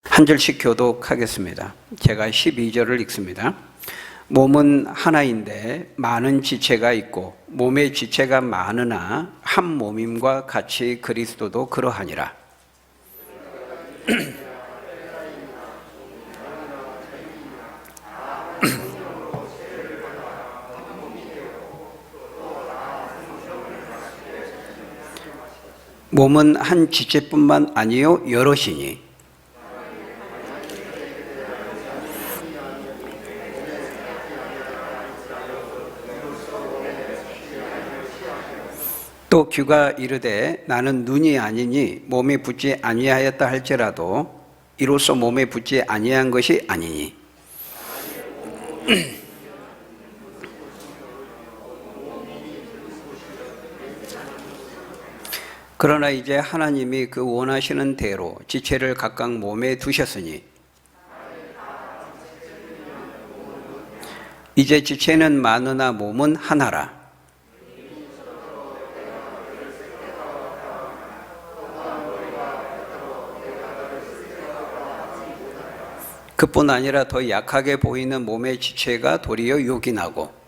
한 절씩 교독하겠습니다. 제가 12절을 읽습니다. 몸은 하나인데 많은 지체가 있고 몸의 지체가 많으나 한 몸임과 같이 그리스도도 그러하니라. 몸은 한 지체뿐만 아니요 여럿이니 또 귀가 이르되 나는 눈이 아니니 몸에 붙지 아니하였다 할지라도 이로써 몸에 붙지 아니한 것이 아니니 그러나 이제 하나님이 그 원하시는 대로 지체를 각각 몸에 두셨으니 이제 지체는 많으나 몸은 하나라. 그뿐 아니라 더 약하게 보이는 몸의 지체가 도리어 요긴하고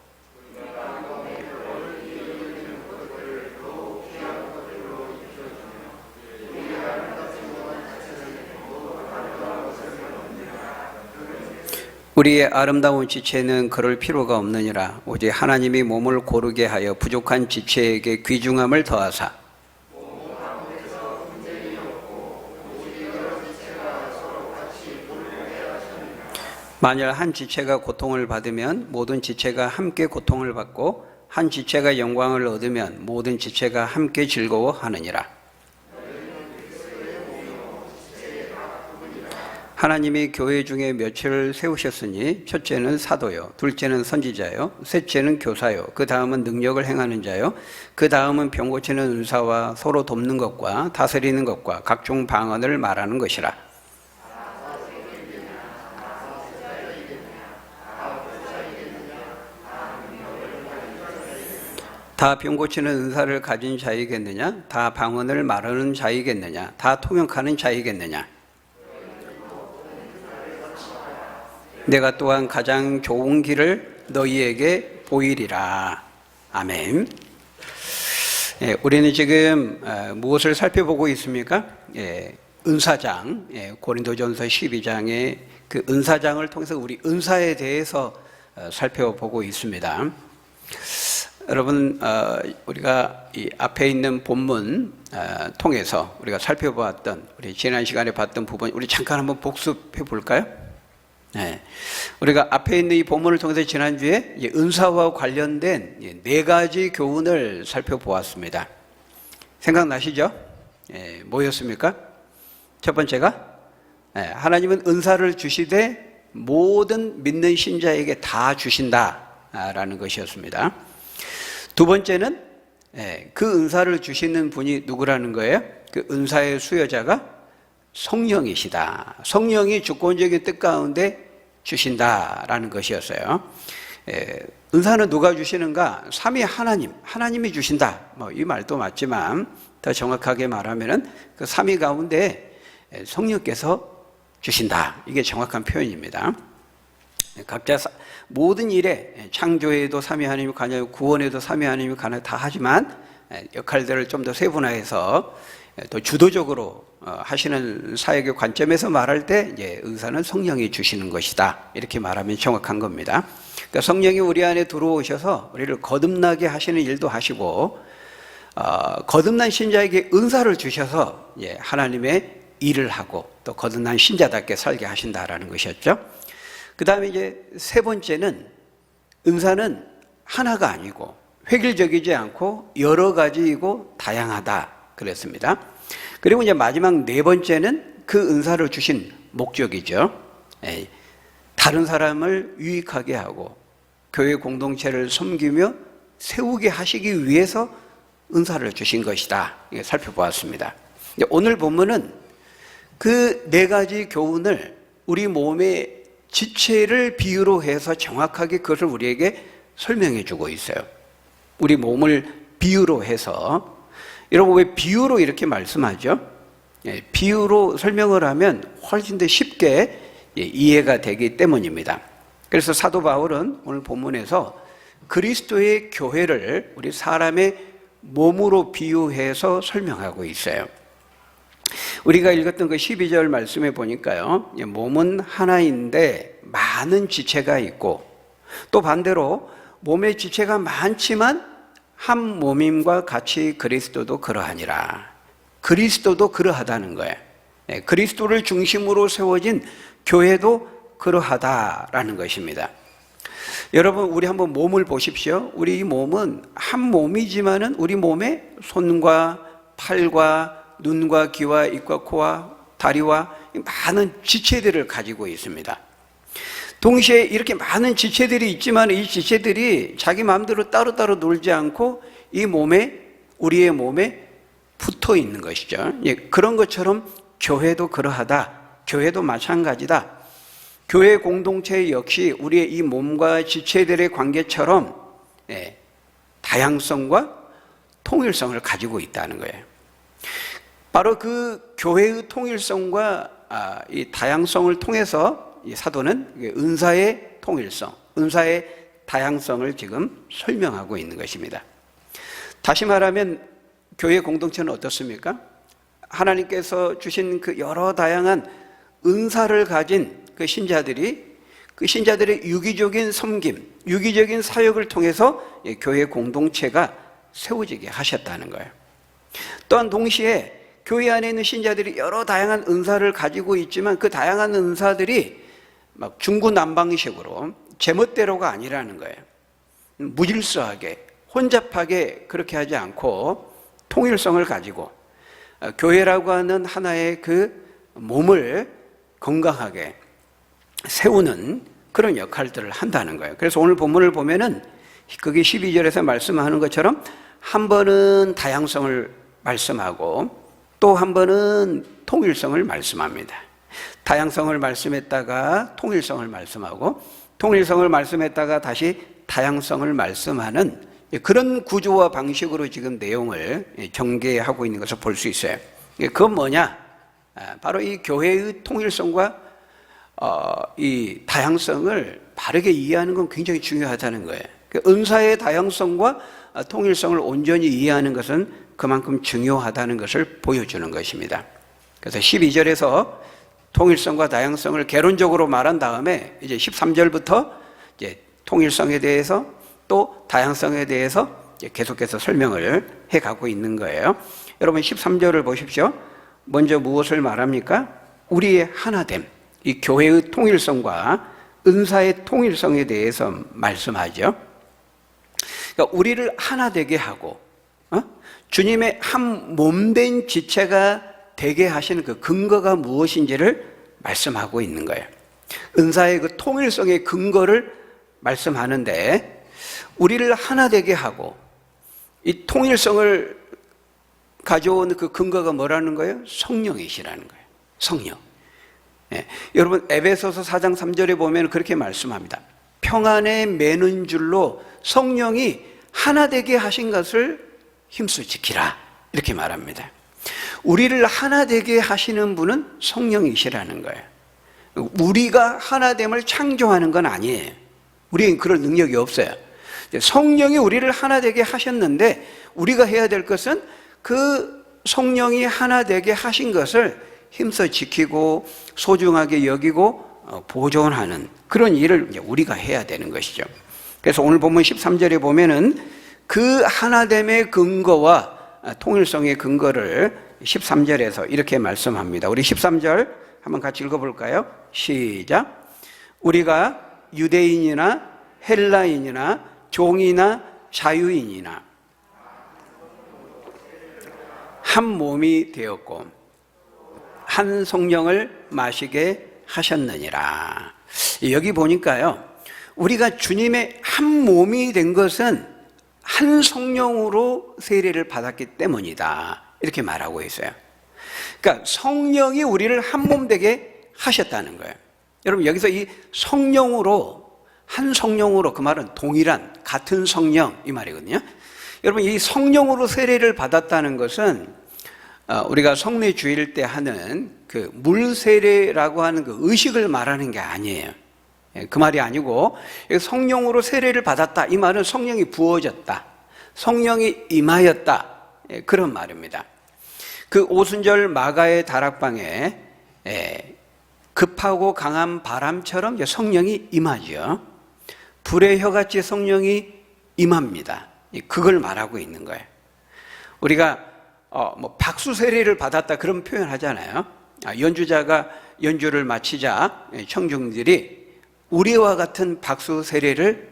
우리의 아름다운 지체는 그럴 필요가 없느니라. 오직 하나님이 몸을 고르게 하여 부족한 지체에게 귀중함을 더하사 만일 한 지체가 고통을 받으면 모든 지체가 함께 고통을 받고 한 지체가 영광을 얻으면 모든 지체가 함께 즐거워하느니라. 하나님이 교회 중에 몇을 세우셨으니 첫째는 사도요, 둘째는 선지자요, 셋째는 교사요, 그 다음은 능력을 행하는 자요, 그 다음은 병 고치는 은사와 서로 돕는 것과 다스리는 것과 각종 방언을 말하는 것이라. 다 병 고치는 은사를 가진 자이겠느냐? 다 방언을 말하는 자이겠느냐? 다 통역하는 자이겠느냐? 내가 또한 가장 좋은 길을 너희에게 보이리라. 아멘. 우리는 지금 무엇을 살펴보고 있습니까? 은사장, 고린도전서 12장의 그 은사장을 통해서 우리 은사에 대해서 살펴보고 있습니다. 여러분, 우리가 이 앞에 있는 본문 통해서 우리가 살펴보았던 우리 지난 시간에 봤던 부분 우리 잠깐 한번 복습해 볼까요? 우리가 앞에 있는 이 본문을 통해서 지난주에 은사와 관련된 4가지 교훈을 살펴보았습니다. 생각나시죠? 뭐였습니까? 첫 번째가 하나님은 은사를 주시되 모든 믿는 신자에게 다 주신다라는 것이었습니다. 두 번째는 그 은사를 주시는 분이 누구라는 거예요? 그 은사의 수여자가 성령이시다. 성령이 주권적인 뜻 가운데 주신다라는 것이었어요. 은사는 누가 주시는가? 삼위 하나님이 주신다. 이 말도 맞지만 더 정확하게 말하면은 그 삼위 가운데 성령께서 주신다. 이게 정확한 표현입니다. 각자 모든 일에 창조에도 삼위 하나님이 관여하고 구원에도 삼위 하나님이 관여 다 하지만 역할들을 좀 더 세분화해서 또 주도적으로 하시는 사역의 관점에서 말할 때 은사는 성령이 주시는 것이다. 이렇게 말하면 정확한 겁니다. 그러니까 성령이 우리 안에 들어오셔서 우리를 거듭나게 하시는 일도 하시고 거듭난 신자에게 은사를 주셔서 하나님의 일을 하고 또 거듭난 신자답게 살게 하신다라는 것이었죠. 그 다음에 이제 세 번째는 은사는 하나가 아니고 획일적이지 않고 여러 가지이고 다양하다 그랬습니다. 그리고 이제 마지막 네 번째는 그 은사를 주신 목적이죠. 다른 사람을 유익하게 하고 교회 공동체를 섬기며 세우게 하시기 위해서 은사를 주신 것이다. 살펴보았습니다. 오늘 본문은 그 4가지 교훈을 우리 몸의 지체를 비유로 해서 정확하게 그것을 우리에게 설명해 주고 있어요. 우리 몸을 비유로 해서. 여러분, 왜 비유로 이렇게 말씀하죠? 비유로 설명을 하면 훨씬 더 쉽게 이해가 되기 때문입니다. 그래서 사도 바울은 오늘 본문에서 그리스도의 교회를 우리 사람의 몸으로 비유해서 설명하고 있어요. 우리가 읽었던 그 12절 말씀에 보니까요, 몸은 하나인데 많은 지체가 있고, 또 반대로 몸의 지체가 많지만 한 몸임과 같이 그리스도도 그러하니라. 그리스도도 그러하다는 거예요. 그리스도를 중심으로 세워진 교회도 그러하다라는 것입니다. 여러분, 우리 한번 몸을 보십시오. 우리 이 몸은 한 몸이지만은 우리 몸에 손과 팔과 눈과 귀와 입과 코와 다리와 많은 지체들을 가지고 있습니다. 동시에 이렇게 많은 지체들이 있지만 이 지체들이 자기 마음대로 따로따로 놀지 않고 이 몸에, 우리의 몸에 붙어 있는 것이죠. 그런 것처럼 교회도 그러하다. 교회도 마찬가지다. 교회 공동체 역시 우리의 이 몸과 지체들의 관계처럼 다양성과 통일성을 가지고 있다는 거예요. 바로 그 교회의 통일성과 이 다양성을 통해서 이 사도는 은사의 통일성, 은사의 다양성을 지금 설명하고 있는 것입니다. 다시 말하면 교회 공동체는 어떻습니까? 하나님께서 주신 그 여러 다양한 은사를 가진 그 신자들의 유기적인 섬김, 유기적인 사역을 통해서 교회 공동체가 세워지게 하셨다는 거예요. 또한 동시에 교회 안에 있는 신자들이 여러 다양한 은사를 가지고 있지만 그 다양한 은사들이 막 중구난방식으로 제멋대로가 아니라는 거예요. 무질서하게, 혼잡하게 그렇게 하지 않고 통일성을 가지고 교회라고 하는 하나의 그 몸을 건강하게 세우는 그런 역할들을 한다는 거예요. 그래서 오늘 본문을 보면은 그게 12절에서 말씀하는 것처럼 한 번은 다양성을 말씀하고 또 한 번은 통일성을 말씀합니다. 다양성을 말씀했다가 통일성을 말씀하고 통일성을 말씀했다가 다시 다양성을 말씀하는 그런 구조와 방식으로 지금 내용을 전개하고 있는 것을 볼 수 있어요. 그건 뭐냐? 바로 이 교회의 통일성과 이 다양성을 바르게 이해하는 건 굉장히 중요하다는 거예요. 은사의 다양성과 통일성을 온전히 이해하는 것은 그만큼 중요하다는 것을 보여주는 것입니다. 그래서 12절에서 통일성과 다양성을 개론적으로 말한 다음에 이제 13절부터 이제 통일성에 대해서 또 다양성에 대해서 계속해서 설명을 해가고 있는 거예요. 여러분 13절을 보십시오. 먼저 무엇을 말합니까? 우리의 하나됨, 이 교회의 통일성과 은사의 통일성에 대해서 말씀하죠. 그러니까 우리를 하나 되게 하고 주님의 한 몸된 지체가 되게 하시는 그 근거가 무엇인지를 말씀하고 있는 거예요. 은사의 그 통일성의 근거를 말씀하는데 우리를 하나 되게 하고 이 통일성을 가져오는 그 근거가 뭐라는 거예요? 성령이시라는 거예요. 성령. 여러분 에베소서 4장 3절에 보면 그렇게 말씀합니다. 평안에 매는 줄로 성령이 하나 되게 하신 것을 힘써 지키라 이렇게 말합니다. 우리를 하나 되게 하시는 분은 성령이시라는 거예요. 우리가 하나됨을 창조하는 건 아니에요. 우리는 그럴 능력이 없어요. 성령이 우리를 하나 되게 하셨는데 우리가 해야 될 것은 그 성령이 하나 되게 하신 것을 힘써 지키고 소중하게 여기고 보존하는 그런 일을 우리가 해야 되는 것이죠. 그래서 오늘 본문 13절에 보면은 그 하나됨의 근거와 통일성의 근거를 13절에서 이렇게 말씀합니다. 우리 13절 한번 같이 읽어볼까요? 시작. 우리가 유대인이나 헬라인이나 종이나 자유인이나 한 몸이 되었고 한 성령을 마시게 하셨느니라. 여기 보니까요, 우리가 주님의 한 몸이 된 것은 한 성령으로 세례를 받았기 때문이다 이렇게 말하고 있어요. 그러니까 성령이 우리를 한 몸 되게 하셨다는 거예요. 여러분 여기서 이 성령으로, 한 성령으로, 그 말은 동일한 같은 성령 이 말이거든요. 여러분 이 성령으로 세례를 받았다는 것은 우리가 성례 주일 때 하는 그 물세례라고 하는 그 의식을 말하는 게 아니에요. 그 말이 아니고 성령으로 세례를 받았다, 이 말은 성령이 부어졌다, 성령이 임하였다, 그런 말입니다. 그 오순절 마가의 다락방에 급하고 강한 바람처럼 성령이 임하죠. 불의 혀같이 성령이 임합니다. 그걸 말하고 있는 거예요. 우리가 박수 세례를 받았다 그런 표현 하잖아요. 연주자가 연주를 마치자 청중들이 우리와 같은 박수 세례를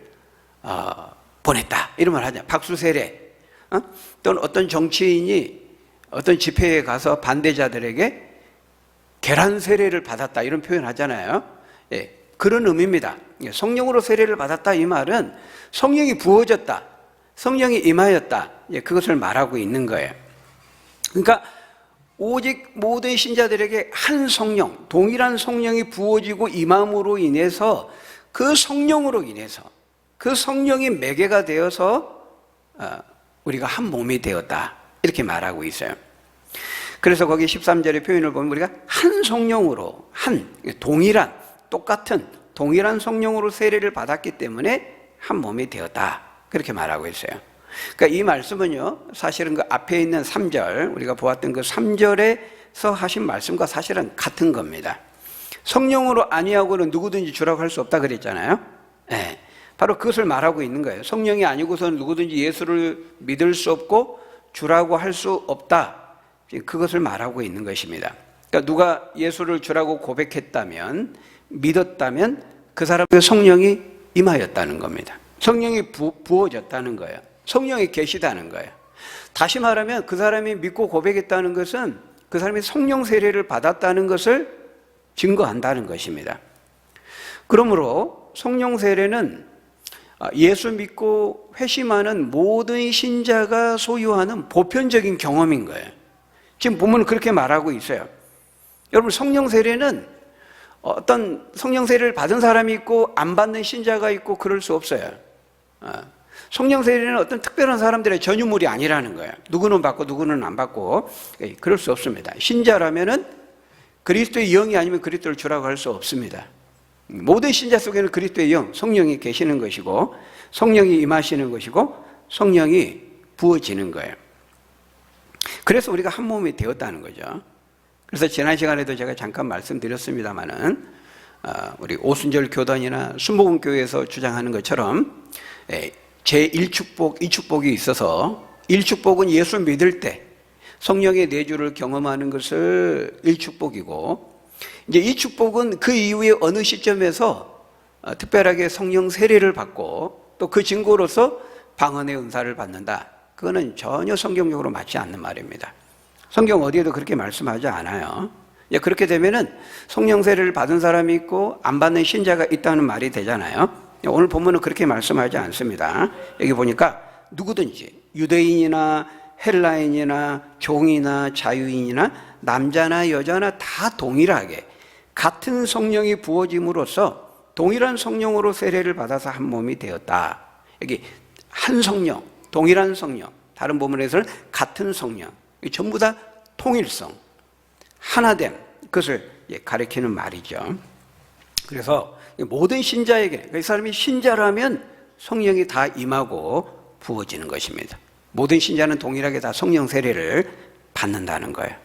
보냈다, 이런 말 하잖아요. 박수 세례. 또는 어떤 정치인이 어떤 집회에 가서 반대자들에게 계란 세례를 받았다, 이런 표현 하잖아요. 그런 의미입니다. 성령으로 세례를 받았다, 이 말은 성령이 부어졌다, 성령이 임하였다, 그것을 말하고 있는 거예요. 그러니까 오직 모든 신자들에게 한 성령, 동일한 성령이 부어지고 임함으로 인해서 그 성령으로 인해서 그 성령이 매개가 되어서 우리가 한 몸이 되었다, 이렇게 말하고 있어요. 그래서 거기 13절의 표현을 보면 우리가 한 성령으로, 동일한, 똑같은 동일한 성령으로 세례를 받았기 때문에 한 몸이 되었다, 그렇게 말하고 있어요. 그러니까 이 말씀은요, 사실은 그 앞에 있는 3절, 우리가 보았던 그 3절에서 하신 말씀과 사실은 같은 겁니다. 성령으로 아니하고는 누구든지 주라고 할 수 없다 그랬잖아요. 바로 그것을 말하고 있는 거예요. 성령이 아니고서는 누구든지 예수를 믿을 수 없고 주라고 할 수 없다, 그것을 말하고 있는 것입니다. 그러니까 누가 예수를 주라고 고백했다면, 믿었다면 그 사람의 성령이 임하였다는 겁니다. 성령이 부어졌다는 거예요. 성령이 계시다는 거예요. 다시 말하면 그 사람이 믿고 고백했다는 것은 그 사람이 성령 세례를 받았다는 것을 증거한다는 것입니다. 그러므로 성령 세례는 예수 믿고 회심하는 모든 신자가 소유하는 보편적인 경험인 거예요. 지금 보면 그렇게 말하고 있어요. 여러분, 성령 세례는 어떤 성령 세례를 받은 사람이 있고 안 받는 신자가 있고 그럴 수 없어요. 성령 세례는 어떤 특별한 사람들의 전유물이 아니라는 거예요. 누구는 받고 누구는 안 받고, 그럴 수 없습니다. 신자라면은 그리스도의 영이 아니면 그리스도를 주라고 할 수 없습니다. 모든 신자 속에는 그리스도의 영, 성령이 계시는 것이고, 성령이 임하시는 것이고, 성령이 부어지는 거예요. 그래서 우리가 한 몸이 되었다는 거죠. 그래서 지난 시간에도 제가 잠깐 말씀드렸습니다마는 우리 오순절 교단이나 순복음교회에서 주장하는 것처럼 제1축복, 2축복이 있어서 1축복은 예수 믿을 때 성령의 내주를 경험하는 것을 1축복이고, 이제 2축복은 그 이후에 어느 시점에서 특별하게 성령 세례를 받고 또 그 증거로서 방언의 은사를 받는다. 그거는 전혀 성경적으로 맞지 않는 말입니다. 성경 어디에도 그렇게 말씀하지 않아요. 그렇게 되면은 성령 세례를 받은 사람이 있고 안 받는 신자가 있다는 말이 되잖아요. 오늘 본문은 그렇게 말씀하지 않습니다. 여기 보니까 누구든지 유대인이나 헬라인이나 종이나 자유인이나 남자나 여자나 다 동일하게 같은 성령이 부어짐으로써 동일한 성령으로 세례를 받아서 한 몸이 되었다. 여기 한 성령, 동일한 성령, 다른 부분에서는 같은 성령, 전부 다 통일성, 하나됨, 그것을 가리키는 말이죠. 그래서 모든 신자에게, 그 사람이 신자라면 성령이 다 임하고 부어지는 것입니다. 모든 신자는 동일하게 다 성령 세례를 받는다는 거예요.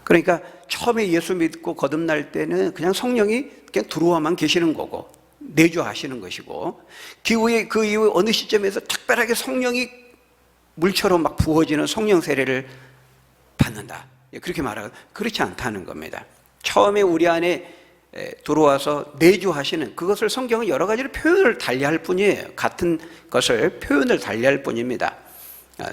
그러니까 처음에 예수 믿고 거듭날 때는 그냥 성령이 그냥 들어와만 계시는 거고 내주하시는 것이고, 그 이후에 어느 시점에서 특별하게 성령이 물처럼 막 부어지는 성령 세례를 받는다, 그렇게 말하고, 그렇지 않다는 겁니다. 처음에 우리 안에 들어와서 내주하시는 그것을 성경은 여러 가지로 표현을 달리할 뿐이에요. 같은 것을 표현을 달리할 뿐입니다.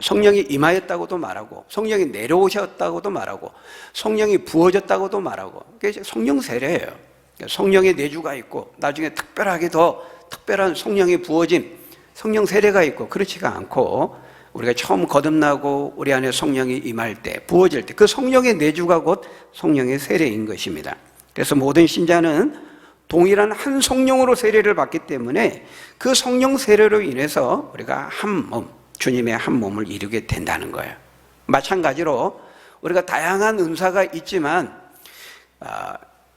성령이 임하였다고도 말하고, 성령이 내려오셨다고도 말하고, 성령이 부어졌다고도 말하고, 그게 성령 세례예요. 성령의 내주가 있고 나중에 특별하게 더 특별한 성령의 부어짐, 성령 세례가 있고, 그렇지가 않고 우리가 처음 거듭나고 우리 안에 성령이 임할 때, 부어질 때, 그 성령의 내주가 곧 성령의 세례인 것입니다. 그래서 모든 신자는 동일한 한 성령으로 세례를 받기 때문에 그 성령 세례로 인해서 우리가 한 몸, 주님의 한 몸을 이루게 된다는 거예요. 마찬가지로 우리가 다양한 은사가 있지만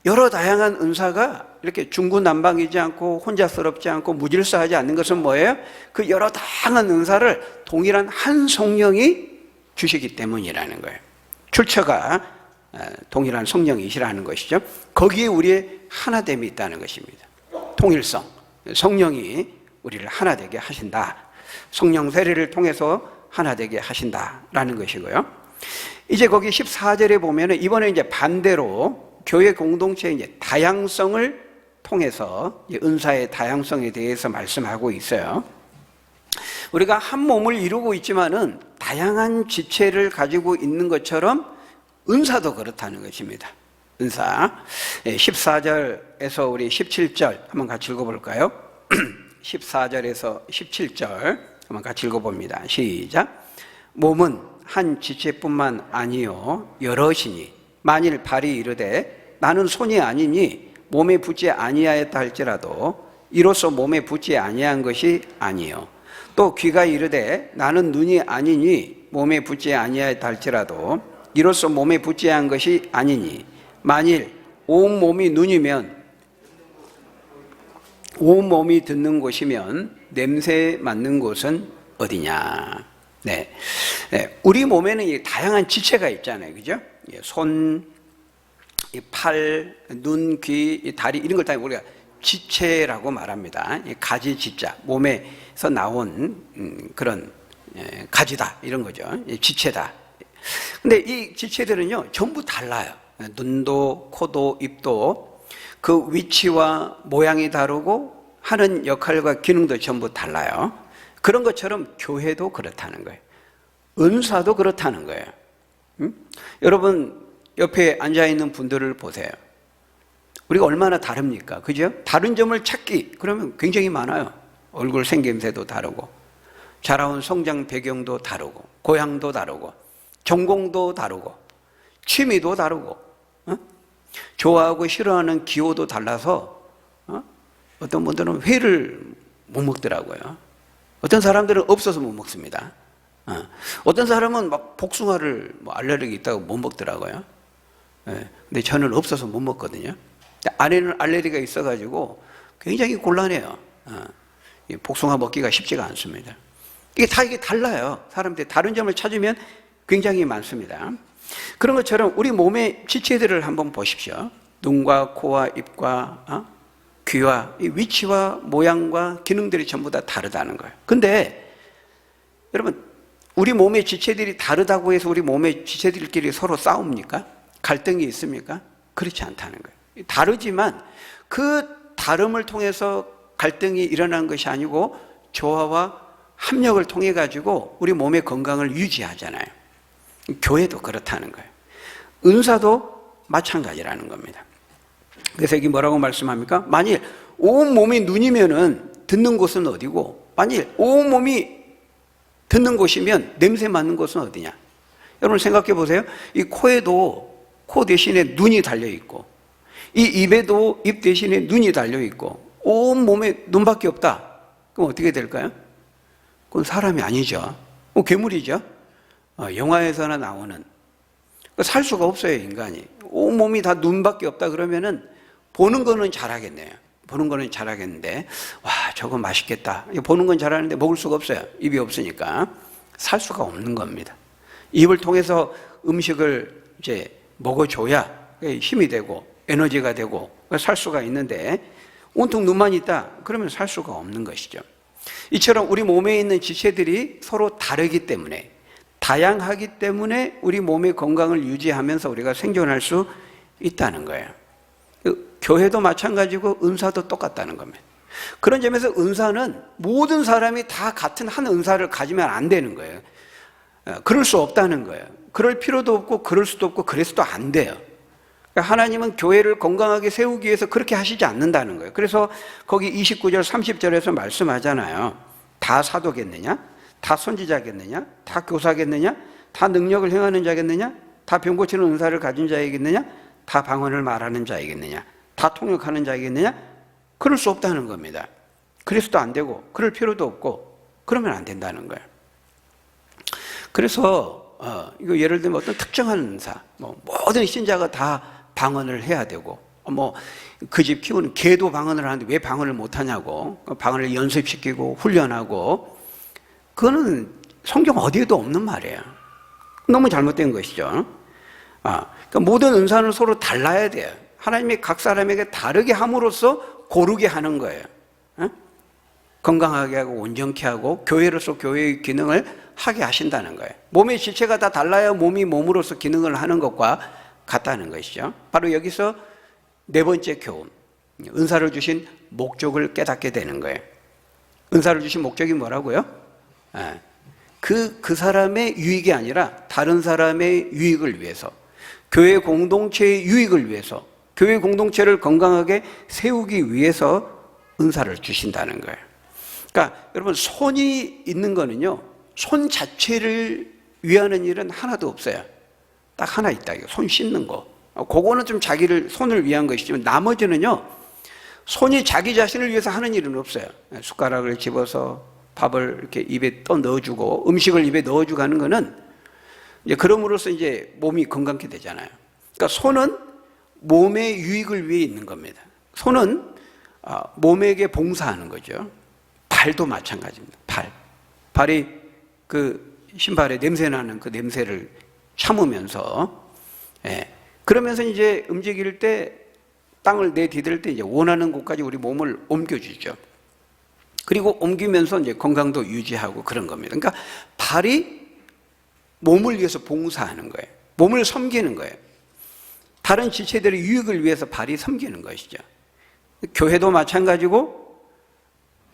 여러 다양한 은사가 이렇게 중구난방이지 않고 혼자스럽지 않고 무질서하지 않는 것은 뭐예요? 그 여러 다양한 은사를 동일한 한 성령이 주시기 때문이라는 거예요. 출처가 동일한 성령이시라는 것이죠. 거기에 우리의 하나됨이 있다는 것입니다. 통일성, 성령이 우리를 하나 되게 하신다. 성령 세례를 통해서 하나 되게 하신다라는 것이고요. 이제 거기 14절에 보면은 이번에 이제 반대로 교회 공동체의 이제 다양성을 통해서 은사의 다양성에 대해서 말씀하고 있어요. 우리가 한 몸을 이루고 있지만은 다양한 지체를 가지고 있는 것처럼 은사도 그렇다는 것입니다. 은사 14절에서 우리 17절 한번 같이 읽어볼까요? 14절에서 17절 한번 같이 읽어봅니다. 시작. 몸은 한 지체뿐만 아니요 여럿이니 만일 발이 이르되 나는 손이 아니니 몸에 붙지 아니하였다 할지라도 이로써 몸에 붙지 아니한 것이 아니요 또 귀가 이르되 나는 눈이 아니니 몸에 붙지 아니하였다 할지라도 이로써 몸에 붙지 않은 것이 아니니 만일 온 몸이 눈이면 온 몸이 듣는 곳이면 냄새 맡는 곳은 어디냐. 네. 우리 몸에는 다양한 지체가 있잖아요. 그죠? 손, 팔, 눈, 귀, 다리 이런 걸 다 우리가 지체라고 말합니다. 가지 지자, 몸에서 나온 그런 가지다 이런 거죠. 지체다. 근데 이 지체들은요 전부 달라요. 눈도 코도 입도 그 위치와 모양이 다르고 하는 역할과 기능도 전부 달라요. 그런 것처럼 교회도 그렇다는 거예요. 은사도 그렇다는 거예요. 여러분 옆에 앉아있는 분들을 보세요. 우리가 얼마나 다릅니까? 그죠? 다른 점을 찾기 그러면 굉장히 많아요. 얼굴 생김새도 다르고 자라온 성장 배경도 다르고 고향도 다르고 전공도 다르고 취미도 다르고 좋아하고 싫어하는 기호도 달라서 어떤 분들은 회를 못 먹더라고요. 어떤 사람들은 없어서 못 먹습니다. 어떤 사람은 막 복숭아를 알레르기 있다고 못 먹더라고요. 근데 저는 없어서 못 먹거든요. 아내는 알레르기가 있어가지고 굉장히 곤란해요. 복숭아 먹기가 쉽지가 않습니다. 이게 달라요. 사람들이 다른 점을 찾으면 굉장히 많습니다. 그런 것처럼 우리 몸의 지체들을 한번 보십시오. 눈과 코와 입과 귀와 이 위치와 모양과 기능들이 전부 다 다르다는 거예요. 근데 여러분 우리 몸의 지체들이 다르다고 해서 우리 몸의 지체들끼리 서로 싸웁니까? 갈등이 있습니까? 그렇지 않다는 거예요. 다르지만 그 다름을 통해서 갈등이 일어나는 것이 아니고 조화와 합력을 통해 가지고 우리 몸의 건강을 유지하잖아요. 교회도 그렇다는 거예요. 은사도 마찬가지라는 겁니다. 그래서 여기 뭐라고 말씀합니까? 만일 온 몸이 눈이면은 듣는 곳은 어디고 만일 온 몸이 듣는 곳이면 냄새 맡는 곳은 어디냐? 여러분 생각해 보세요. 이 코에도 코 대신에 눈이 달려 있고 이 입에도 입 대신에 눈이 달려 있고 온 몸에 눈밖에 없다. 그럼 어떻게 될까요? 그건 사람이 아니죠. 괴물이죠. 영화에서나 나오는 살 수가 없어요. 인간이 온 몸이 다 눈밖에 없다 그러면은 보는 거는 잘하겠네요. 보는 거는 잘하겠는데 와 저거 맛있겠다. 보는 건 잘하는데 먹을 수가 없어요. 입이 없으니까 살 수가 없는 겁니다. 입을 통해서 음식을 이제 먹어줘야 힘이 되고 에너지가 되고 살 수가 있는데 온통 눈만 있다 그러면 살 수가 없는 것이죠. 이처럼 우리 몸에 있는 지체들이 서로 다르기 때문에 다양하기 때문에 우리 몸의 건강을 유지하면서 우리가 생존할 수 있다는 거예요. 교회도 마찬가지고 은사도 똑같다는 겁니다. 그런 점에서 은사는 모든 사람이 다 같은 한 은사를 가지면 안 되는 거예요. 그럴 수 없다는 거예요. 그럴 필요도 없고 그럴 수도 없고 그래서도 안 돼요. 하나님은 교회를 건강하게 세우기 위해서 그렇게 하시지 않는다는 거예요. 그래서 거기 29절 30절에서 말씀하잖아요. 다 사도겠느냐? 다 선지자겠느냐? 다 교사겠느냐? 다 능력을 행하는 자겠느냐? 다 병 고치는 은사를 가진 자이겠느냐? 다 방언을 말하는 자이겠느냐? 다 통역하는 자이겠느냐? 그럴 수 없다는 겁니다. 그래서도 안 되고 그럴 필요도 없고 그러면 안 된다는 거예요. 그래서 이거 예를 들면 어떤 특정한 은사, 모든 신자가 다 방언을 해야 되고, 그 집 키우는 개도 방언을 하는데 왜 방언을 못하냐고, 방언을 연습시키고 훈련하고, 그거는 성경 어디에도 없는 말이에요. 너무 잘못된 것이죠. 그러니까 모든 은사는 서로 달라야 돼요. 하나님이 각 사람에게 다르게 함으로써 고르게 하는 거예요. 건강하게 하고 온전케 하고 교회로서 교회의 기능을 하게 하신다는 거예요. 몸의 지체가 다 달라야 몸이 몸으로서 기능을 하는 것과 같다는 것이죠. 바로 여기서 네 번째 교훈, 은사를 주신 목적을 깨닫게 되는 거예요. 은사를 주신 목적이 뭐라고요? 그 사람의 유익이 아니라 다른 사람의 유익을 위해서, 교회 공동체의 유익을 위해서, 교회 공동체를 건강하게 세우기 위해서 은사를 주신다는 거예요. 그러니까 여러분, 손이 있는 거는요, 손 자체를 위하는 일은 하나도 없어요. 딱 하나 있다. 손 씻는 거. 그거는 좀 자기를, 손을 위한 것이지만 나머지는요, 손이 자기 자신을 위해서 하는 일은 없어요. 숟가락을 집어서 밥을 이렇게 입에 떠 넣어주고 음식을 입에 넣어주고 하는 거는 이제 그럼으로써 이제 몸이 건강하게 되잖아요. 그러니까 손은 몸의 유익을 위해 있는 겁니다. 손은 몸에게 봉사하는 거죠. 발도 마찬가지입니다. 발이 그 신발에 냄새 나는 그 냄새를 참으면서, 그러면서 이제 움직일 때, 땅을 내디딜 때 이제 원하는 곳까지 우리 몸을 옮겨주죠. 그리고 옮기면서 이제 건강도 유지하고 그런 겁니다. 그러니까 발이 몸을 위해서 봉사하는 거예요. 몸을 섬기는 거예요. 다른 지체들의 유익을 위해서 발이 섬기는 것이죠. 교회도 마찬가지고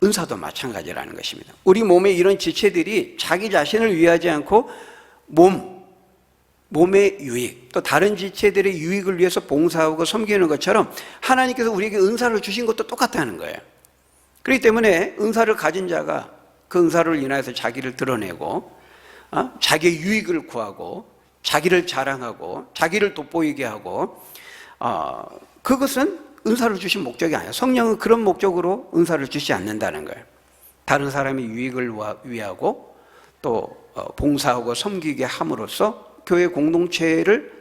은사도 마찬가지라는 것입니다. 우리 몸의 이런 지체들이 자기 자신을 위하지 않고 몸의 유익, 또 다른 지체들의 유익을 위해서 봉사하고 섬기는 것처럼 하나님께서 우리에게 은사를 주신 것도 똑같다는 거예요. 그렇기 때문에 은사를 가진 자가 그 은사를 인하여서 자기를 드러내고, 자기의 유익을 구하고, 자기를 자랑하고, 자기를 돋보이게 하고, 그것은 은사를 주신 목적이 아니에요. 성령은 그런 목적으로 은사를 주지 않는다는 거예요. 다른 사람의 유익을 위하고 또 봉사하고 섬기게 함으로써 교회 공동체를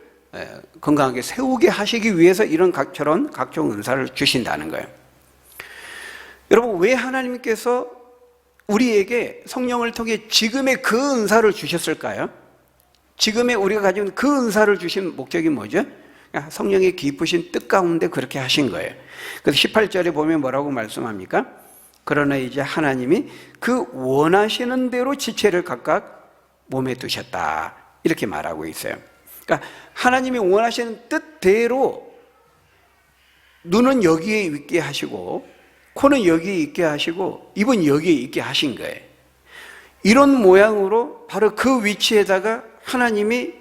건강하게 세우게 하시기 위해서 저런 각종 은사를 주신다는 거예요. 여러분, 왜 하나님께서 우리에게 성령을 통해 지금의 그 은사를 주셨을까요? 지금의 우리가 가지고 있는 그 은사를 주신 목적이 뭐죠? 성령의 기쁘신 뜻 가운데 그렇게 하신 거예요. 그래서 18절에 보면 뭐라고 말씀합니까? 그러나 이제 하나님이 그 원하시는 대로 지체를 각각 몸에 두셨다, 이렇게 말하고 있어요. 그러니까 하나님이 원하시는 뜻대로 눈은 여기에 있게 하시고, 코는 여기에 있게 하시고, 입은 여기에 있게 하신 거예요. 이런 모양으로 바로 그 위치에다가 하나님이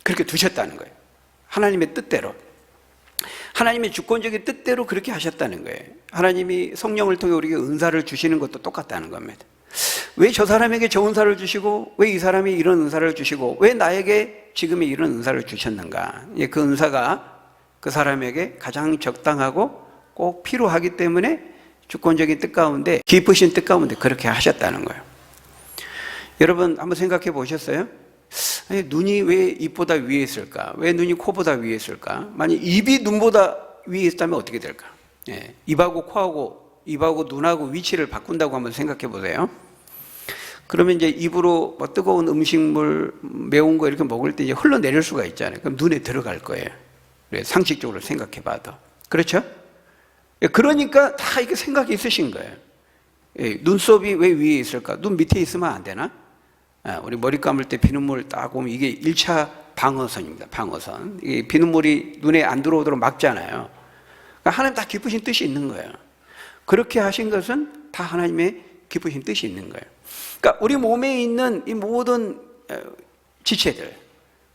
그렇게 두셨다는 거예요. 하나님의 뜻대로, 하나님의 주권적인 뜻대로 그렇게 하셨다는 거예요. 하나님이 성령을 통해 우리에게 은사를 주시는 것도 똑같다는 겁니다. 왜 저 사람에게 저 은사를 주시고, 왜 이 사람이 이런 은사를 주시고, 왜 나에게 지금의 이런 은사를 주셨는가? 그 은사가 그 사람에게 가장 적당하고 꼭 필요하기 때문에 주권적인 뜻 가운데, 기쁘신 뜻 가운데 그렇게 하셨다는 거예요. 여러분, 한번 생각해 보셨어요? 아니, 눈이 왜 입보다 위에 있을까? 왜 눈이 코보다 위에 있을까? 만약 입이 눈보다 위에 있다면 어떻게 될까? 입하고 코하고, 입하고 눈하고 위치를 바꾼다고 한번 생각해 보세요. 그러면 이제 입으로 뜨거운 음식물, 매운 거 이렇게 먹을 때 이제 흘러내릴 수가 있잖아요. 그럼 눈에 들어갈 거예요. 상식적으로 생각해 봐도. 그렇죠? 그러니까 다 이렇게 생각이 있으신 거예요. 눈썹이 왜 위에 있을까? 눈 밑에 있으면 안 되나? 우리 머리 감을 때 비눗물 딱 보면 이게 1차 방어선입니다. 방어선. 이 비눗물이 눈에 안 들어오도록 막잖아요. 그러니까 하나님 다 기쁘신 뜻이 있는 거예요. 그렇게 하신 것은 다 하나님의 기쁘신 뜻이 있는 거예요. 그러니까 우리 몸에 있는 이 모든 지체들,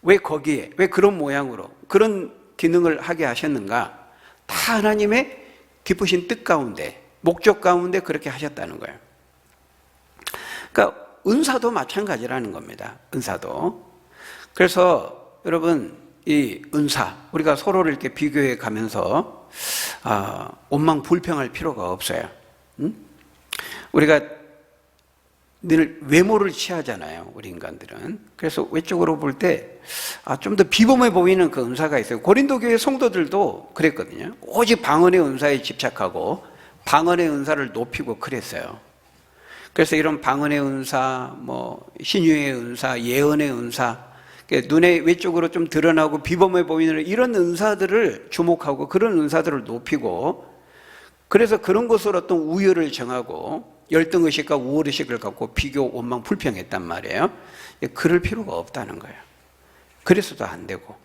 왜 거기에, 왜 그런 모양으로, 그런 기능을 하게 하셨는가? 다 하나님의 기쁘신 뜻 가운데, 목적 가운데 그렇게 하셨다는 거예요. 그러니까 은사도 마찬가지라는 겁니다. 은사도. 그래서 여러분, 이 은사, 우리가 서로를 이렇게 비교해 가면서 원망 불평할 필요가 없어요. 우리가 늘 외모를 취하잖아요, 우리 인간들은. 그래서 외적으로 볼 때 좀 더 비범해 보이는 그 은사가 있어요. 고린도 교회 성도들도 그랬거든요. 오직 방언의 은사에 집착하고 방언의 은사를 높이고 그랬어요. 그래서 이런 방언의 은사, 신유의 은사, 예언의 은사, 눈에 외적으로 좀 드러나고 비범해 보이는 이런 은사들을 주목하고 그런 은사들을 높이고, 그래서 그런 것으로 어떤 우열을 정하고 열등의식과 우월의식을 갖고 비교, 원망, 불평했단 말이에요. 그럴 필요가 없다는 거예요. 그래서도 안 되고.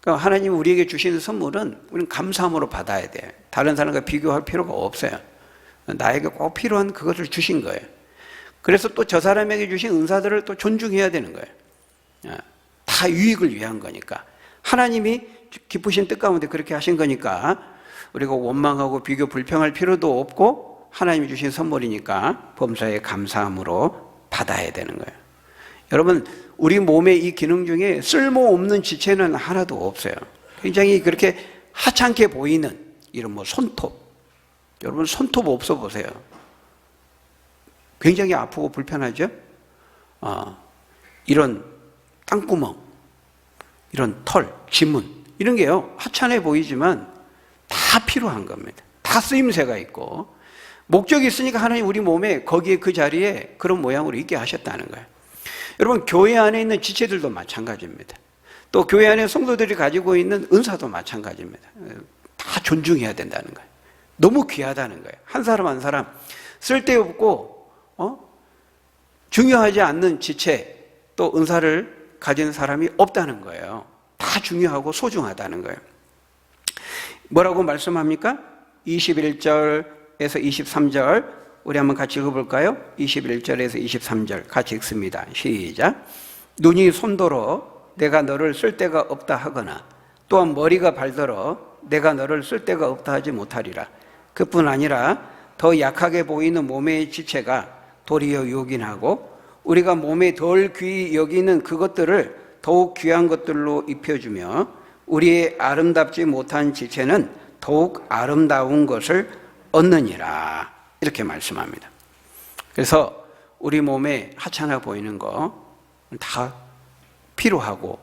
그러니까 하나님이 우리에게 주시는 선물은 우리는 감사함으로 받아야 돼요. 다른 사람과 비교할 필요가 없어요. 나에게 꼭 필요한 그것을 주신 거예요. 그래서 또 저 사람에게 주신 은사들을 또 존중해야 되는 거예요. 다 유익을 위한 거니까. 하나님이 기쁘신 뜻 가운데 그렇게 하신 거니까 우리가 원망하고 비교, 불평할 필요도 없고 하나님이 주신 선물이니까 범사에 감사함으로 받아야 되는 거예요. 여러분, 우리 몸의 이 기능 중에 쓸모없는 지체는 하나도 없어요. 굉장히 그렇게 하찮게 보이는 이런 손톱. 여러분, 손톱 없어 보세요. 굉장히 아프고 불편하죠? 이런 땅구멍, 이런 털, 지문, 이런 게요, 하찮아 보이지만 다 필요한 겁니다. 다 쓰임새가 있고, 목적이 있으니까 하나님 우리 몸에 거기에 그 자리에 그런 모양으로 있게 하셨다는 거예요. 여러분, 교회 안에 있는 지체들도 마찬가지입니다. 또 교회 안에 성도들이 가지고 있는 은사도 마찬가지입니다. 다 존중해야 된다는 거예요. 너무 귀하다는 거예요. 한 사람 한 사람 쓸데없고 중요하지 않는 지체 또 은사를 가진 사람이 없다는 거예요. 다 중요하고 소중하다는 거예요. 뭐라고 말씀합니까? 21절에서 23절 우리 한번 같이 읽어볼까요? 21절에서 23절 같이 읽습니다. 시작. 눈이 손더러 내가 너를 쓸데가 없다 하거나 또한 머리가 발더러 내가 너를 쓸데가 없다 하지 못하리라. 그뿐 아니라 더 약하게 보이는 몸의 지체가 도리어 요긴하고 우리가 몸에 덜 귀히 여기는 그것들을 더욱 귀한 것들로 입혀주며 우리의 아름답지 못한 지체는 더욱 아름다운 것을 얻느니라. 이렇게 말씀합니다. 그래서 우리 몸에 하찮아 보이는 거 다 필요하고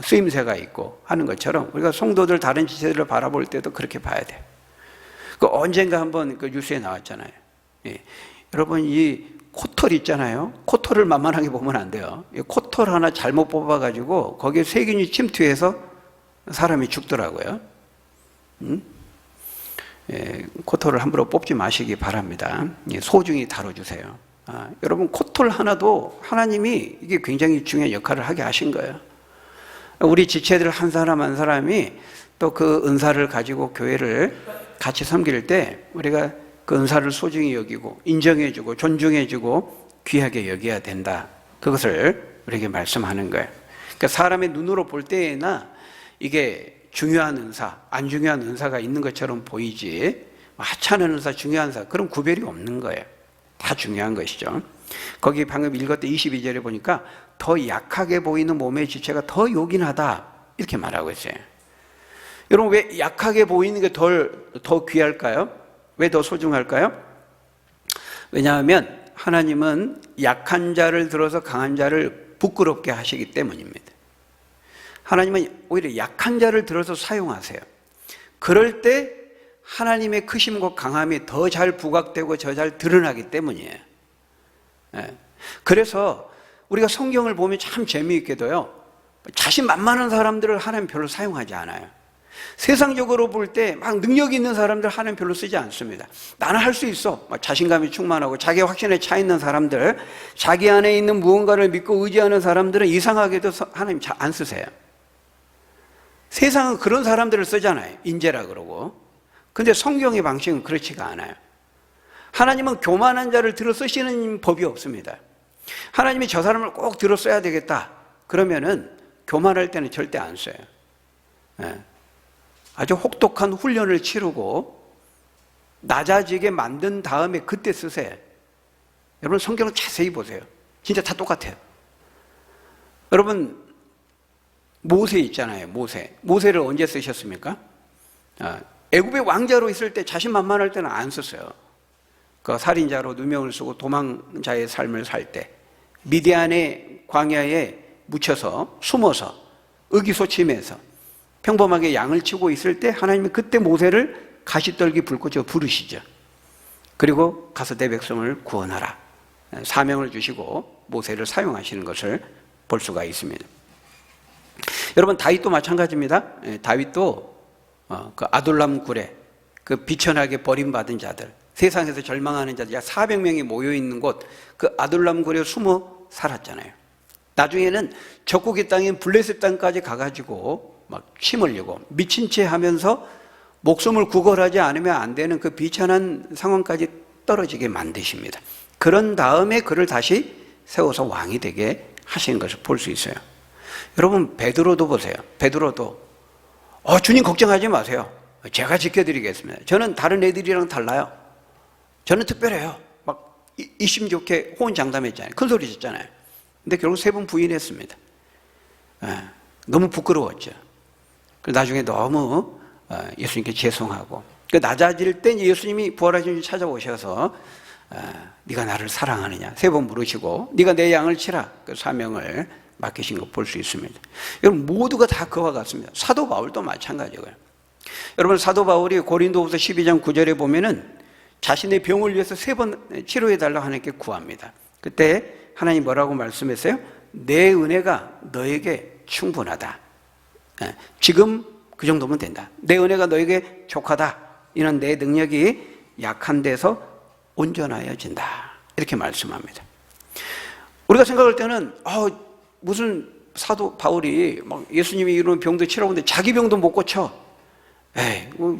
쓰임새가 있고 하는 것처럼 우리가 성도들 다른 지체들을 바라볼 때도 그렇게 봐야 돼요. 언젠가 한번 그 뉴스에 나왔잖아요. 여러분, 이 코털 있잖아요. 코털을 만만하게 보면 안 돼요. 이 코털 하나 잘못 뽑아가지고 거기에 세균이 침투해서 사람이 죽더라고요. 코털을 함부로 뽑지 마시기 바랍니다. 소중히 다뤄주세요. 여러분, 코털 하나도 하나님이 이게 굉장히 중요한 역할을 하게 하신 거예요. 우리 지체들 한 사람 한 사람이 또 그 은사를 가지고 교회를 같이 섬길 때 우리가 그 은사를 소중히 여기고 인정해주고 존중해주고 귀하게 여겨야 된다. 그것을 우리에게 말씀하는 거예요. 그러니까 사람의 눈으로 볼 때에나 이게 중요한 은사, 안 중요한 은사가 있는 것처럼 보이지 하찮은 은사, 중요한 은사 그런 구별이 없는 거예요. 다 중요한 것이죠. 거기 방금 읽었던 22절에 보니까 더 약하게 보이는 몸의 지체가 더 요긴하다 이렇게 말하고 있어요. 여러분, 왜 약하게 보이는 게 더 귀할까요? 왜 더 소중할까요? 왜냐하면 하나님은 약한 자를 들어서 강한 자를 부끄럽게 하시기 때문입니다. 하나님은 오히려 약한 자를 들어서 사용하세요. 그럴 때 하나님의 크심과 강함이 더 잘 부각되고 더 잘 드러나기 때문이에요. 그래서 우리가 성경을 보면 참 재미있게도요, 자신만만한 사람들을 하나님 별로 사용하지 않아요. 세상적으로 볼 때 막 능력이 있는 사람들 하나님 별로 쓰지 않습니다. 나는 할 수 있어. 자신감이 충만하고 자기 확신에 차 있는 사람들, 자기 안에 있는 무언가를 믿고 의지하는 사람들은 이상하게도 하나님 잘 안 쓰세요. 세상은 그런 사람들을 쓰잖아요. 인재라 그러고. 근데 성경의 방식은 그렇지가 않아요. 하나님은 교만한 자를 들어 쓰시는 법이 없습니다. 하나님이 저 사람을 꼭 들어 써야 되겠다. 그러면은 교만할 때는 절대 안 써요. 아주 혹독한 훈련을 치르고 낮아지게 만든 다음에 그때 쓰세요. 여러분, 성경을 자세히 보세요. 진짜 다 똑같아요. 여러분, 모세 있잖아요. 모세를 언제 쓰셨습니까? 애굽의 왕자로 있을 때 자신만만할 때는 안 썼어요. 그 살인자로 누명을 쓰고 도망자의 삶을 살 때, 미디안의 광야에 묻혀서 숨어서 의기소침해서 평범하게 양을 치고 있을 때 하나님이 그때 모세를 가시떨기 불꽃으로 부르시죠. 그리고 가서 내 백성을 구원하라, 사명을 주시고 모세를 사용하시는 것을 볼 수가 있습니다. 여러분, 다윗도 마찬가지입니다. 다윗도 그 아둘람 굴에 그 비천하게 버림받은 자들, 세상에서 절망하는 자들 약 400명이 모여있는 곳, 그 아둘람 굴에 숨어 살았잖아요. 나중에는 적국의 땅인 블레셋 땅까지 가가지고 막 침 흘리고 미친 채 하면서 목숨을 구걸하지 않으면 안 되는 그 비천한 상황까지 떨어지게 만드십니다. 그런 다음에 그를 다시 세워서 왕이 되게 하시는 것을 볼 수 있어요. 여러분, 베드로도 보세요. 베드로도 주님 걱정하지 마세요, 제가 지켜드리겠습니다. 저는 다른 애들이랑 달라요. 저는 특별해요. 막 이심 좋게 호언장담했잖아요. 큰 소리 쳤잖아요. 근데 결국 3번 부인했습니다. 너무 부끄러웠죠. 나중에 너무 예수님께 죄송하고, 낮아질 때 여수님이 부활하신 주 찾아오셔서 네가 나를 사랑하느냐 3번 물으시고, 네가 내 양을 치라, 그 사명을 맡기신 거 볼 수 있습니다. 여러분, 모두가 다 그와 같습니다. 사도 바울도 마찬가지고요. 여러분, 사도 바울이 고린도후서 12장 9절에 보면은 자신의 병을 위해서 3번 치료해달라고 하나님께 구합니다. 그때 하나님 뭐라고 말씀했어요? 내 은혜가 너에게 충분하다. 지금 그 정도면 된다. 내 은혜가 너에게 족하다. 이는 내 능력이 약한 데서 온전하여진다. 이렇게 말씀합니다. 우리가 생각할 때는 무슨 사도 바울이 막 예수님이 이루는 병도 치라고 하는데 자기 병도 못 고쳐.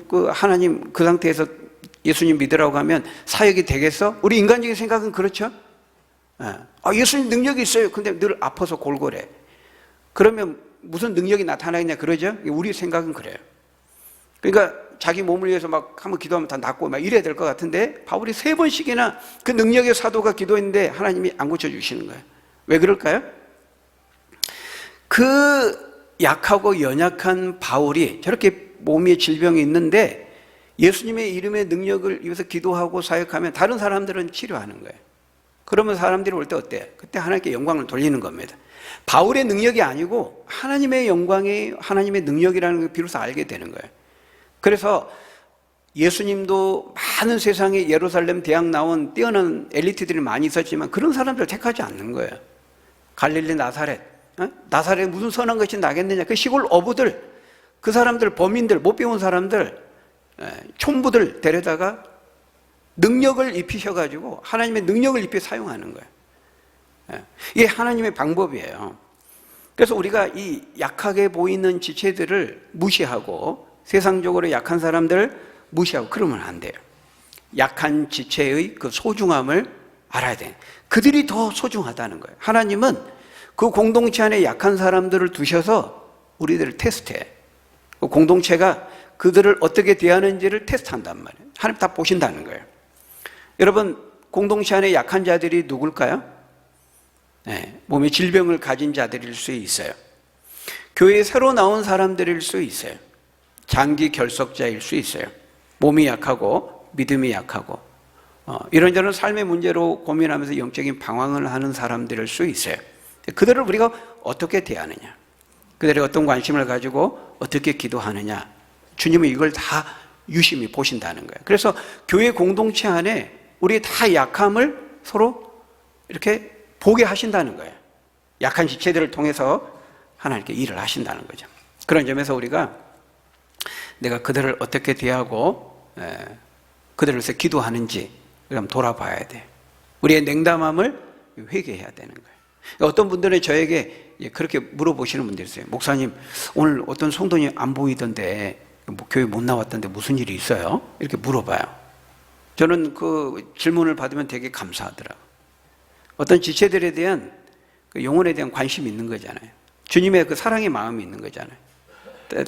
그 하나님 그 상태에서 예수님 믿으라고 하면 사역이 되겠어? 우리 인간적인 생각은 그렇죠. 예수님 능력이 있어요. 근데 늘 아파서 골골해. 그러면 무슨 능력이 나타나겠냐 그러죠? 우리 생각은 그래요. 그러니까 자기 몸을 위해서 막 한번 기도하면 다 낫고 막 이래야 될 것 같은데, 바울이 3번씩이나 그 능력의 사도가 기도했는데 하나님이 안 고쳐주시는 거예요. 왜 그럴까요? 그 약하고 연약한 바울이 저렇게 몸에 질병이 있는데 예수님의 이름의 능력을 위해서 기도하고 사역하면 다른 사람들은 치료하는 거예요. 그러면 사람들이 올 때 어때요? 그때 하나님께 영광을 돌리는 겁니다. 바울의 능력이 아니고 하나님의 영광이, 하나님의 능력이라는 걸 비로소 알게 되는 거예요. 그래서 예수님도 많은 세상에 예루살렘 대학 나온 뛰어난 엘리트들이 많이 있었지만 그런 사람들을 택하지 않는 거예요. 갈릴리 나사렛, 나사렛에 무슨 선한 것이 나겠느냐, 그 시골 어부들, 그 사람들, 범인들, 못 배운 사람들, 촌부들 데려다가 능력을 입히셔가지고 하나님의 능력을 입혀 사용하는 거예요. 이게 하나님의 방법이에요. 그래서 우리가 이 약하게 보이는 지체들을 무시하고, 세상적으로 약한 사람들을 무시하고 그러면 안 돼요. 약한 지체의 그 소중함을 알아야 돼요. 그들이 더 소중하다는 거예요. 하나님은 그 공동체 안에 약한 사람들을 두셔서 우리들을 테스트해. 그 공동체가 그들을 어떻게 대하는지를 테스트한단 말이에요. 하나님 다 보신다는 거예요. 여러분, 공동체 안에 약한 자들이 누굴까요? 몸에 질병을 가진 자들일 수 있어요. 교회에 새로 나온 사람들일 수 있어요. 장기 결석자일 수 있어요. 몸이 약하고 믿음이 약하고 이런저런 삶의 문제로 고민하면서 영적인 방황을 하는 사람들일 수 있어요. 그들을 우리가 어떻게 대하느냐, 그들의 어떤 관심을 가지고 어떻게 기도하느냐, 주님은 이걸 다 유심히 보신다는 거예요. 그래서 교회 공동체 안에 우리 다 약함을 서로 이렇게 보게 하신다는 거예요. 약한 지체들을 통해서 하나님께 일을 하신다는 거죠. 그런 점에서 우리가 내가 그들을 어떻게 대하고 그들을 위해서 기도하는지 한번 돌아봐야 돼요. 우리의 냉담함을 회개해야 되는 거예요. 어떤 분들은 저에게 그렇게 물어보시는 분들이 있어요. 목사님, 오늘 어떤 성도님 안 보이던데, 교회 못 나왔던데 무슨 일이 있어요? 이렇게 물어봐요. 저는 그 질문을 받으면 되게 감사하더라고요. 어떤 지체들에 대한 그 영혼에 대한 관심이 있는 거잖아요. 주님의 그 사랑의 마음이 있는 거잖아요.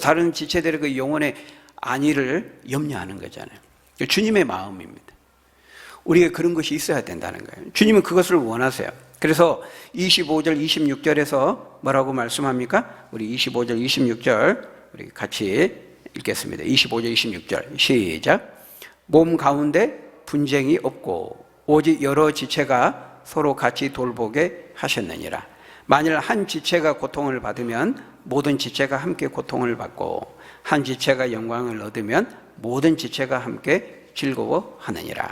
다른 지체들의 그 영혼의 안위를 염려하는 거잖아요. 주님의 마음입니다. 우리가 그런 것이 있어야 된다는 거예요. 주님은 그것을 원하세요. 그래서 25절, 26절에서 뭐라고 말씀합니까? 우리 25절, 26절 우리 같이 읽겠습니다. 25절, 26절 시작. 몸 가운데 분쟁이 없고 오직 여러 지체가 서로 같이 돌보게 하셨느니라. 만일 한 지체가 고통을 받으면 모든 지체가 함께 고통을 받고 한 지체가 영광을 얻으면 모든 지체가 함께 즐거워하느니라.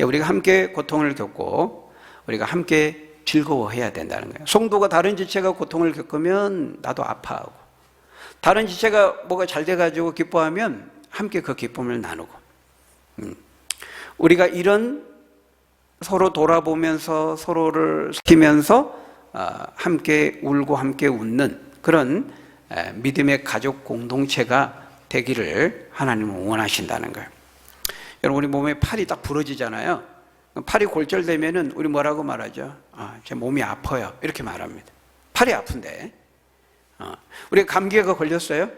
우리가 함께 고통을 겪고 우리가 함께 즐거워해야 된다는 거예요. 성도가 다른 지체가 고통을 겪으면 나도 아파하고, 다른 지체가 뭐가 잘 돼가지고 기뻐하면 함께 그 기쁨을 나누고, 우리가 이런 서로 돌아보면서 서로를 지키면서 함께 울고 함께 웃는 그런 믿음의 가족 공동체가 되기를 하나님은 원하신다는 거예요. 여러분, 우리 몸에 팔이 딱 부러지잖아요. 팔이 골절되면은 우리 뭐라고 말하죠? 제 몸이 아파요, 이렇게 말합니다. 팔이 아픈데, 우리가 감기가 걸렸어요.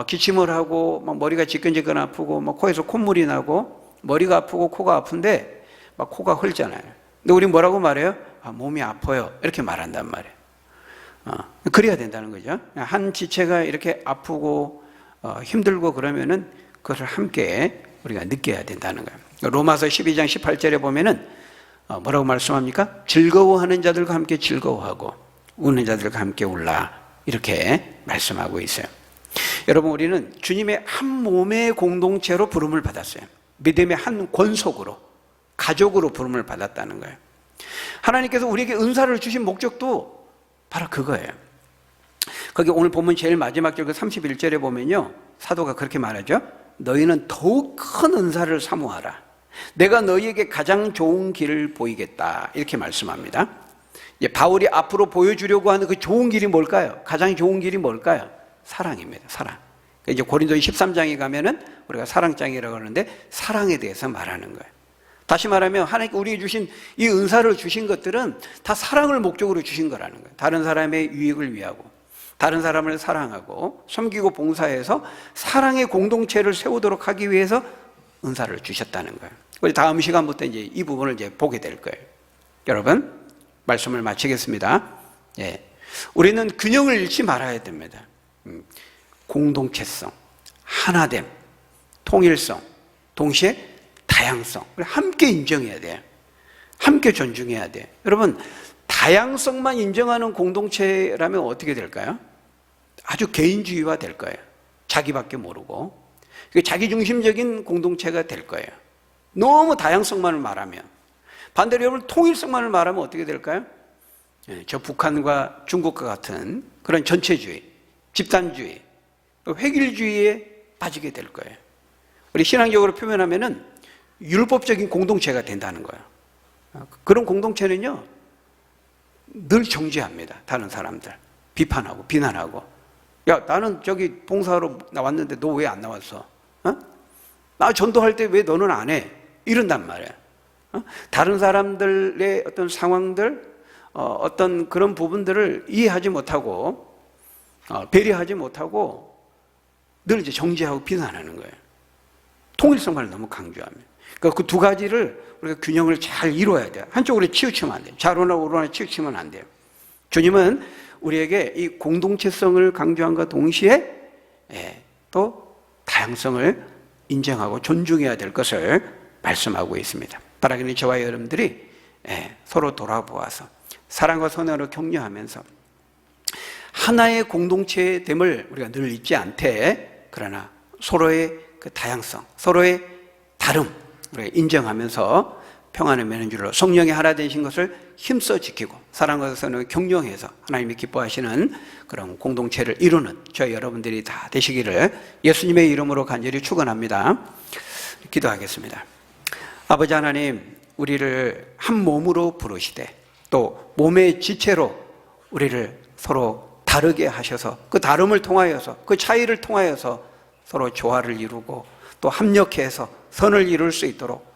기침을 하고 막 머리가 지끈지끈 아프고 막 코에서 콧물이 나고 머리가 아프고 코가 아픈데 막 코가 흘잖아요. 근데 우리 뭐라고 말해요? 몸이 아파요, 이렇게 말한단 말이에요. 그래야 된다는 거죠. 한 지체가 이렇게 아프고 힘들고 그러면은 그것을 함께 우리가 느껴야 된다는 거예요. 로마서 12장 18절에 보면은 뭐라고 말씀합니까? 즐거워하는 자들과 함께 즐거워하고 우는 자들과 함께 울라, 이렇게 말씀하고 있어요. 여러분, 우리는 주님의 한 몸의 공동체로 부름을 받았어요. 믿음의 한 권속으로, 가족으로 부름을 받았다는 거예요. 하나님께서 우리에게 은사를 주신 목적도 바로 그거예요. 거기 오늘 본문 제일 마지막 절 31절에 보면요, 사도가 그렇게 말하죠. 너희는 더욱 큰 은사를 사모하라. 내가 너희에게 가장 좋은 길을 보이겠다, 이렇게 말씀합니다. 바울이 앞으로 보여주려고 하는 그 좋은 길이 뭘까요? 가장 좋은 길이 뭘까요? 사랑입니다. 사랑. 이제 고린도서 13장에 가면은 우리가 사랑장이라고 하는데 사랑에 대해서 말하는 거예요. 다시 말하면 하나님께 우리에게 주신 이 은사를 주신 것들은 다 사랑을 목적으로 주신 거라는 거예요. 다른 사람의 유익을 위하고, 다른 사람을 사랑하고 섬기고 봉사해서 사랑의 공동체를 세우도록 하기 위해서 은사를 주셨다는 거예요. 우리 다음 시간부터 이제 이 부분을 이제 보게 될 거예요. 여러분, 말씀을 마치겠습니다. 우리는 균형을 잃지 말아야 됩니다. 공동체성, 하나됨, 통일성, 동시에 다양성, 함께 인정해야 돼요. 함께 존중해야 돼요. 여러분, 다양성만 인정하는 공동체라면 어떻게 될까요? 아주 개인주의화 될 거예요. 자기밖에 모르고 자기중심적인 공동체가 될 거예요. 너무 다양성만을 말하면. 반대로 여러분, 통일성만을 말하면 어떻게 될까요? 저 북한과 중국과 같은 그런 전체주의, 집단주의, 획일주의에 빠지게 될 거예요. 우리 신앙적으로 표현하면은 율법적인 공동체가 된다는 거예요. 그런 공동체는요, 늘 정죄합니다. 다른 사람들 비판하고 비난하고, 야, 나는 저기 봉사하러 나왔는데 너 왜 안 나왔어? 나 전도할 때 왜 너는 안 해? 이런단 말이에요. 다른 사람들의 어떤 상황들, 어떤 그런 부분들을 이해하지 못하고 배려하지 못하고 늘 이제 정죄하고 비난하는 거예요. 통일성만을 너무 강조합니다. 그러니까 그 두 가지를 우리가 균형을 잘 이루어야 돼요. 한쪽으로 치우치면 안 돼요. 좌로나 우로나 치우치면 안 돼요. 주님은 우리에게 이 공동체성을 강조함과 동시에 또 다양성을 인정하고 존중해야 될 것을 말씀하고 있습니다. 바라기는 저와 여러분들이 서로 돌아보아서 사랑과 선행으로 격려하면서 하나의 공동체됨을 우리가 늘 잊지 않되, 그러나 서로의 그 다양성, 서로의 다름 우리가 인정하면서 평안을 맺는 줄로 성령의 하나 되신 것을 힘써 지키고 사랑과 선을 격려해서 하나님이 기뻐하시는 그런 공동체를 이루는 저희 여러분들이 다 되시기를 예수님의 이름으로 간절히 축원합니다. 기도하겠습니다. 아버지 하나님, 우리를 한 몸으로 부르시되 또 몸의 지체로 우리를 서로 다르게 하셔서 그 다름을 통하여서, 그 차이를 통하여서 서로 조화를 이루고 또 합력해서 선을 이룰 수 있도록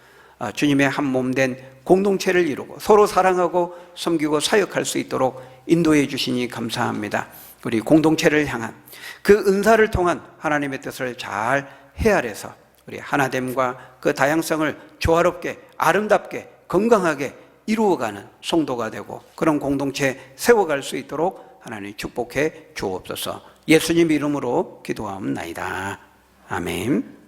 주님의 한 몸 된 공동체를 이루고 서로 사랑하고 섬기고 사역할 수 있도록 인도해 주시니 감사합니다. 우리 공동체를 향한 그 은사를 통한 하나님의 뜻을 잘 헤아려서 우리 하나됨과 그 다양성을 조화롭게, 아름답게, 건강하게 이루어가는 성도가 되고 그런 공동체 세워갈 수 있도록 하나님 축복해 주옵소서. 예수님 이름으로 기도하옵나이다. 아멘.